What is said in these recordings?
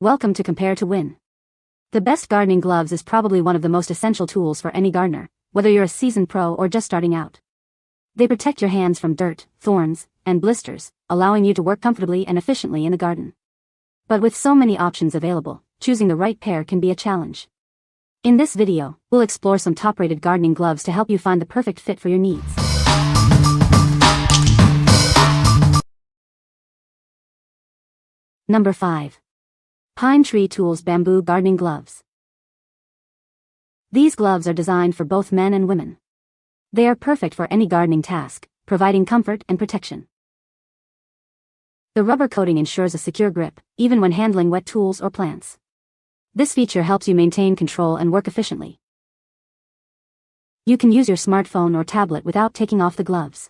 Welcome to Compare to Win. The best gardening gloves is probably one of the most essential tools for any gardener, whether you're a seasoned pro or just starting out. They protect your hands from dirt, thorns, and blisters, allowing you to work comfortably and efficiently in the garden. But with so many options available, choosing the right pair can be a challenge. In this video, we'll explore some top-rated gardening gloves to help you find the perfect fit for your needs. Number 5. Pine Tree Tools Bamboo Gardening Gloves. These gloves are designed for both men and women. They are perfect for any gardening task, providing comfort and protection. The rubber coating ensures a secure grip, even when handling wet tools or plants. This feature helps you maintain control and work efficiently. You can use your smartphone or tablet without taking off the gloves.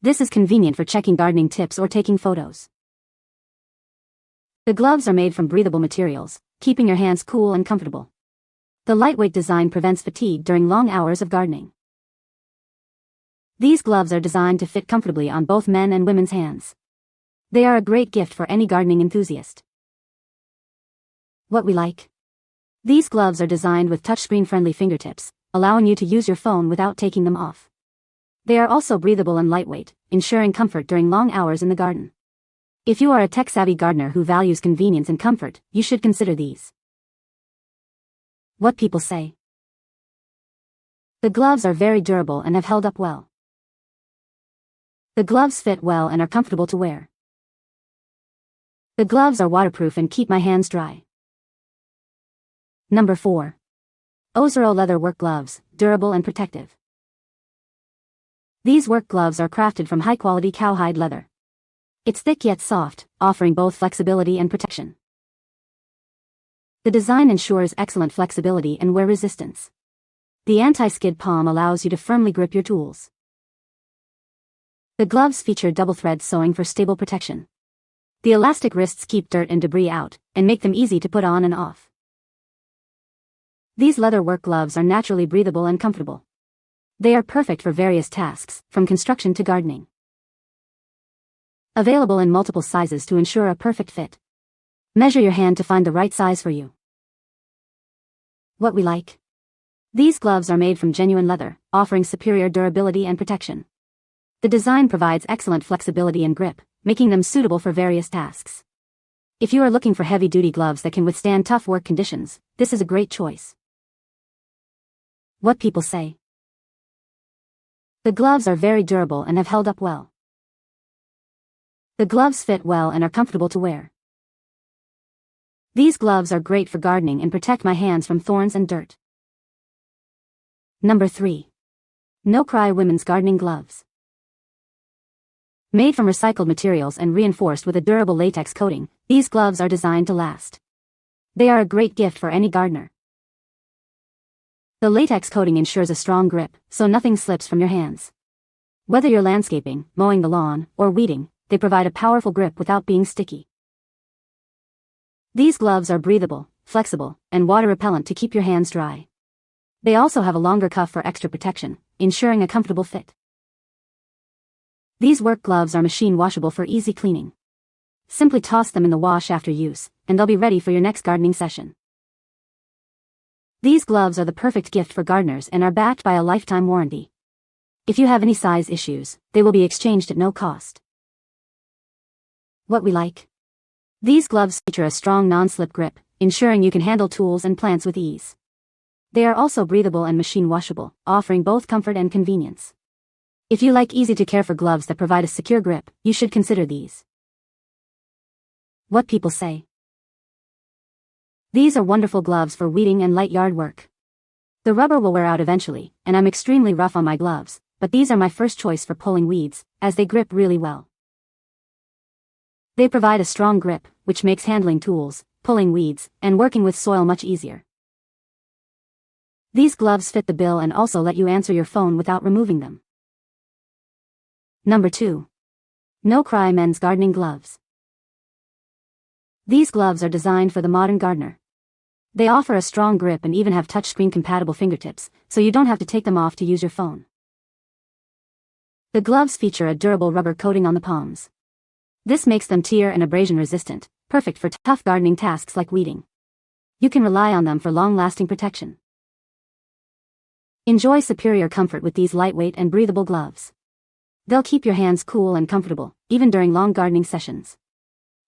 This is convenient for checking gardening tips or taking photos. The gloves are made from breathable materials, keeping your hands cool and comfortable. The lightweight design prevents fatigue during long hours of gardening. These gloves are designed to fit comfortably on both men and women's hands. They are a great gift for any gardening enthusiast. What we like. These gloves are designed with touchscreen-friendly fingertips, allowing you to use your phone without taking them off. They are also breathable and lightweight, ensuring comfort during long hours in the garden. If you are a tech-savvy gardener who values convenience and comfort, you should consider these. What people say. The gloves are very durable and have held up well. The gloves fit well and are comfortable to wear. The gloves are waterproof and keep my hands dry. Number 4. OZERO Leather Work Gloves, durable and protective. These work gloves are crafted from high-quality cowhide leather. It's thick yet soft, offering both flexibility and protection. The design ensures excellent flexibility and wear resistance. The anti-skid palm allows you to firmly grip your tools. The gloves feature double-thread sewing for stable protection. The elastic wrists keep dirt and debris out, and make them easy to put on and off. These leather work gloves are naturally breathable and comfortable. They are perfect for various tasks, from construction to gardening. Available in multiple sizes to ensure a perfect fit. Measure your hand to find the right size for you. What we like. These gloves are made from genuine leather, offering superior durability and protection. The design provides excellent flexibility and grip, making them suitable for various tasks. If you are looking for heavy-duty gloves that can withstand tough work conditions, this is a great choice. What people say. The gloves are very durable and have held up well. The gloves fit well and are comfortable to wear. These gloves are great for gardening and protect my hands from thorns and dirt. Number 3. NoCry Women's Gardening Gloves. Made from recycled materials and reinforced with a durable latex coating, these gloves are designed to last. They are a great gift for any gardener. The latex coating ensures a strong grip, so nothing slips from your hands. Whether you're landscaping, mowing the lawn, or weeding, they provide a powerful grip without being sticky. These gloves are breathable, flexible, and water-repellent to keep your hands dry. They also have a longer cuff for extra protection, ensuring a comfortable fit. These work gloves are machine washable for easy cleaning. Simply toss them in the wash after use, and they'll be ready for your next gardening session. These gloves are the perfect gift for gardeners and are backed by a lifetime warranty. If you have any size issues, they will be exchanged at no cost. What we like. These gloves feature a strong non-slip grip, ensuring you can handle tools and plants with ease. They are also breathable and machine washable, offering both comfort and convenience. If you like easy-to-care-for gloves that provide a secure grip, you should consider these. What people say. These are wonderful gloves for weeding and light yard work. The rubber will wear out eventually, and I'm extremely rough on my gloves, but these are my first choice for pulling weeds, as they grip really well. They provide a strong grip, which makes handling tools, pulling weeds, and working with soil much easier. These gloves fit the bill and also let you answer your phone without removing them. Number 2. NoCry Men's Gardening Gloves. These gloves are designed for the modern gardener. They offer a strong grip and even have touchscreen-compatible fingertips, so you don't have to take them off to use your phone. The gloves feature a durable rubber coating on the palms. This makes them tear and abrasion resistant, perfect for tough gardening tasks like weeding. You can rely on them for long-lasting protection. Enjoy superior comfort with these lightweight and breathable gloves. They'll keep your hands cool and comfortable, even during long gardening sessions.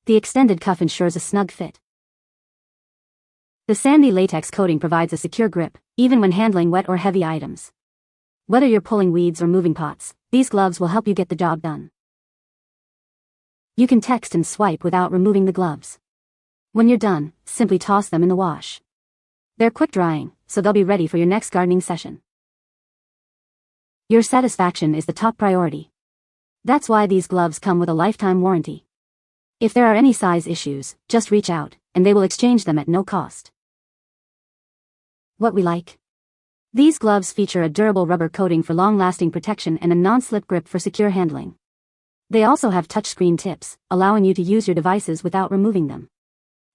The extended cuff ensures a snug fit. The sandy latex coating provides a secure grip, even when handling wet or heavy items. Whether you're pulling weeds or moving pots, these gloves will help you get the job done. You can text and swipe without removing the gloves. When you're done, simply toss them in the wash. They're quick drying, so they'll be ready for your next gardening session. Your satisfaction is the top priority. That's why these gloves come with a lifetime warranty. If there are any size issues, just reach out, and they will exchange them at no cost. What we like? These gloves feature a durable rubber coating for long-lasting protection and a non-slip grip for secure handling. They also have touchscreen tips, allowing you to use your devices without removing them.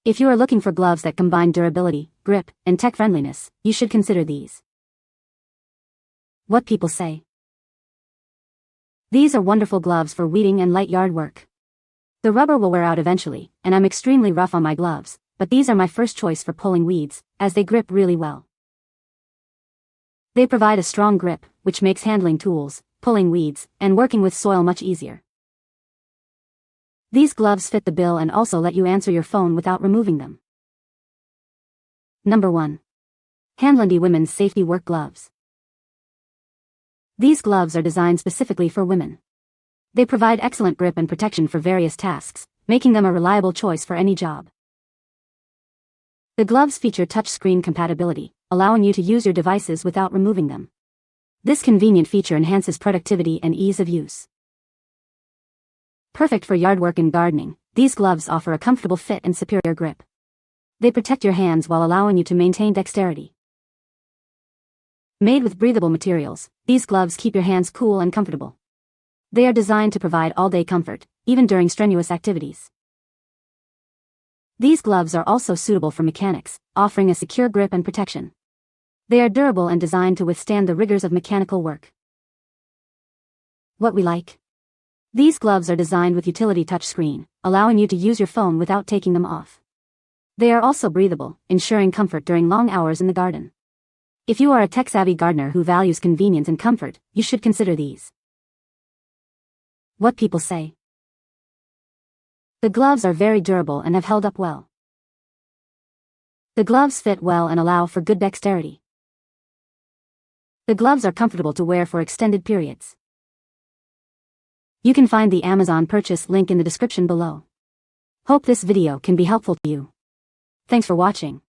If you are looking for gloves that combine durability, grip, and tech-friendliness, you should consider these. What people say. These are wonderful gloves for weeding and light yard work. The rubber will wear out eventually, and I'm extremely rough on my gloves, but these are my first choice for pulling weeds, as they grip really well. They provide a strong grip, which makes handling tools, pulling weeds, and working with soil much easier. These gloves fit the bill and also let you answer your phone without removing them. Number 1. HANDLANDY Women's Safety Work Gloves. These gloves are designed specifically for women. They provide excellent grip and protection for various tasks, making them a reliable choice for any job. The gloves feature touchscreen compatibility, allowing you to use your devices without removing them. This convenient feature enhances productivity and ease of use. Perfect for yard work and gardening, these gloves offer a comfortable fit and superior grip. They protect your hands while allowing you to maintain dexterity. Made with breathable materials, these gloves keep your hands cool and comfortable. They are designed to provide all-day comfort, even during strenuous activities. These gloves are also suitable for mechanics, offering a secure grip and protection. They are durable and designed to withstand the rigors of mechanical work. What we like? These gloves are designed with utility touchscreen, allowing you to use your phone without taking them off. They are also breathable, ensuring comfort during long hours in the garden. If you are a tech-savvy gardener who values convenience and comfort, you should consider these. What people say. The gloves are very durable and have held up well. The gloves fit well and allow for good dexterity. The gloves are comfortable to wear for extended periods. You can find the Amazon purchase link in the description below. Hope this video can be helpful to you. Thanks for watching.